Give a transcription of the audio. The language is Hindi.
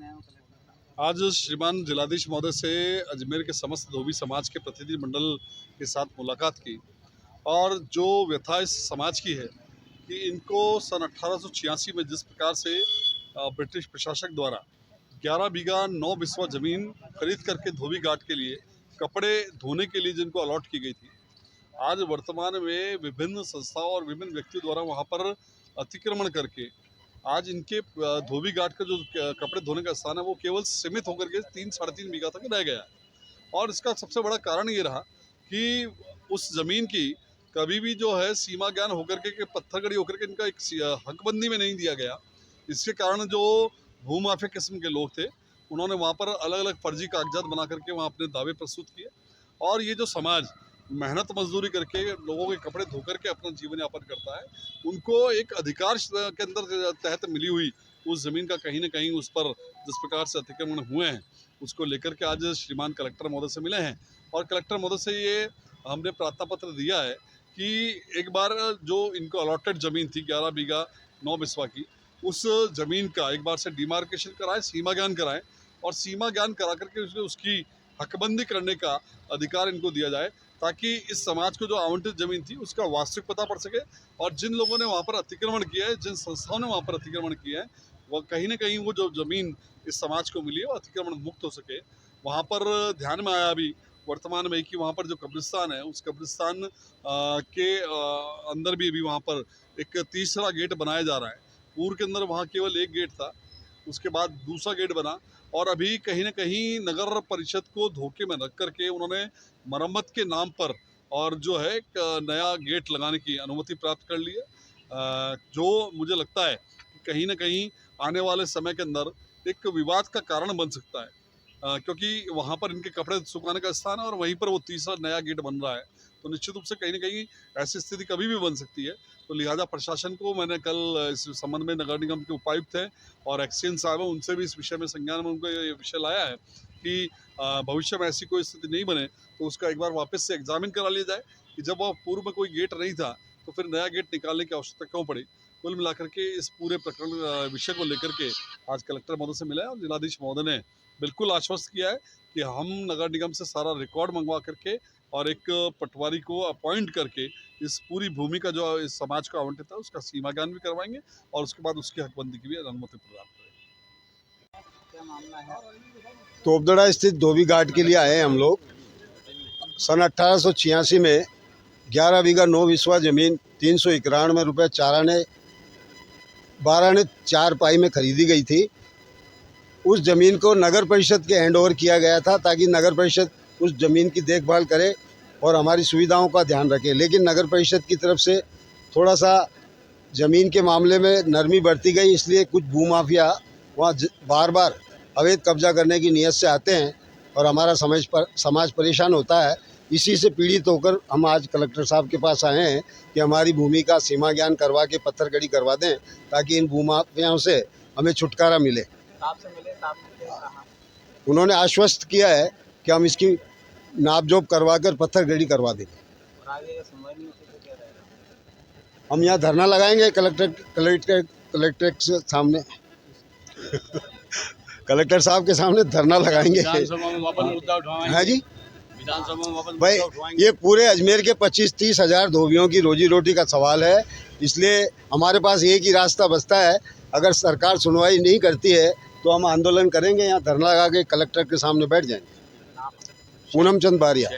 आज श्रीमान जिलाधीश महोदय से अजमेर के समस्त धोबी समाज के प्रतिनिधि मंडल के साथ मुलाकात की और जो व्यथा इस समाज की है कि इनको सन 1886 में जिस प्रकार से ब्रिटिश प्रशासक द्वारा 11 बीघा 9 बिस्वा ज़मीन खरीद करके धोबी घाट के लिए कपड़े धोने के लिए जिनको अलॉट की गई थी, आज वर्तमान में विभिन्न संस्थाओं और विभिन्न व्यक्तियों द्वारा वहाँ पर अतिक्रमण करके आज इनके धोबी घाट का जो कपड़े धोने का स्थान है वो केवल सीमित होकर के 3-3.5 बीघा तक रह गया है। और इसका सबसे बड़ा कारण ये रहा कि उस ज़मीन की कभी भी जो है सीमा ज्ञान होकर के पत्थरगड़ी होकर के इनका एक हकबंदी में नहीं दिया गया। इसके कारण जो भूमाफिया किस्म के लोग थे उन्होंने वहाँ पर अलग अलग फर्जी कागजात बना करके वहाँ अपने दावे प्रस्तुत किए और ये जो समाज मेहनत मजदूरी करके लोगों के कपड़े धोकर के अपना जीवन यापन करता है, उनको एक अधिकार के अंदर तहत मिली हुई उस ज़मीन का कहीं ना कहीं उस पर जिस प्रकार से अतिक्रमण हुए हैं उसको लेकर के आज श्रीमान कलेक्टर महोदय से मिले हैं और कलेक्टर महोदय से ये हमने प्रार्थना पत्र दिया है कि एक बार जो इनको अलॉटेड ज़मीन थी 11 बीघा 9 बिस्वा की, उस ज़मीन का एक बार से डिमार्केशन कराएं, सीमा ज्ञान कराएं और सीमा ज्ञान करा करके उसकी हकबंदी करने का अधिकार इनको दिया जाए ताकि इस समाज को जो आवंटित ज़मीन थी उसका वास्तविक पता पड़ सके और जिन लोगों ने वहाँ पर अतिक्रमण किया है, जिन संस्थाओं ने वहाँ पर अतिक्रमण किया है, वह कहीं ना कहीं वो जो ज़मीन इस समाज को मिली है वो अतिक्रमण मुक्त हो सके। वहाँ पर ध्यान में आया अभी वर्तमान में कि वहाँ पर जो कब्रिस्तान है उस कब्रिस्तान के अंदर भी अभी वहाँ पर एक तीसरा गेट बनाया जा रहा है। पूर्व के अंदर वहाँ केवल एक गेट था, उसके बाद दूसरा गेट बना और अभी कहीं ना कहीं नगर परिषद को धोखे में रख करके उन्होंने मरम्मत के नाम पर और जो है एक नया गेट लगाने की अनुमति प्राप्त कर ली है, जो मुझे लगता है कि कहीं ना कहीं आने वाले समय के अंदर एक विवाद का कारण बन सकता है, क्योंकि वहाँ पर इनके कपड़े सुखाने का स्थान है और वहीं पर वो तीसरा नया गेट बन रहा है, तो निश्चित रूप से कहीं ना कहीं ऐसी स्थिति कभी भी बन सकती है। तो लिहाजा प्रशासन को मैंने कल इस संबंध में नगर निगम के उपायुक्त हैं और एक्सचेंज साहब हैं, उनसे भी इस विषय में संज्ञान में उनको ये विषय लाया है कि भविष्य में ऐसी कोई स्थिति नहीं बने तो उसका एक बार वापस से एग्जामिन करा लिया जाए कि जब वह पूर्व में कोई गेट नहीं था तो फिर नया गेट निकालने की आवश्यकता क्यों पड़ी। कुल मिलाकर के इस पूरे प्रकरण विषय को लेकर के आज कलेक्टर महोदय से मिला है और जिलाधीश महोदय ने बिल्कुल आश्वस्त किया है कि हम नगर निगम से सारा रिकॉर्ड मंगवा करके और एक पटवारी को अपॉइंट करके इस पूरी भूमि का जो इस समाज को आवंटित है उसका सीमा ज्ञान भी करवाएंगे और उसके बाद उसकी हकबंदी की भी अनुमति प्रदान करेंगे। क्या मामला है? तोपदड़ा स्थित धोबी घाट के लिए आए हैं हम लोग। सन 1886 में 11 बीघा 9 बिस्वा ज़मीन 391 रुपये 4 आने 12 आने 4 पाई में खरीदी गई थी। उस ज़मीन को नगर परिषद के हैंड ओवर किया गया था ताकि नगर परिषद उस ज़मीन की देखभाल करे और हमारी सुविधाओं का ध्यान रखे, लेकिन नगर परिषद की तरफ से थोड़ा सा ज़मीन के मामले में नरमी बरती गई, इसलिए कुछ भूमाफिया वहाँ बार बार अवैध कब्जा करने की नीयत से आते हैं और हमारा समाज परेशान होता है। इसी से पीड़ित होकर हम आज कलेक्टर साहब के पास आए हैं कि हमारी भूमि का सीमा ज्ञान करवा के पत्थरगड़ी करवा दें ताकि इन भूमाफियाओं से हमें छुटकारा मिले। उन्होंने आश्वस्त किया है कि हम इसकी नापजोप करवा कर पत्थरगड़ी करवा देंगे। हम यहाँ धरना लगाएंगे कलेक्टर के सामने कलेक्टर साहब के सामने धरना लगाएंगे। हाँ जी भाई, ये पूरे अजमेर के 25-30 हज़ार धोबियों की रोजी रोटी का सवाल है, इसलिए हमारे पास एक ही रास्ता बचता है। अगर सरकार सुनवाई नहीं करती है तो हम आंदोलन करेंगे, यहाँ धरना लगा के कलेक्टर के सामने बैठ जाएंगे। पूनम चंद बारिया।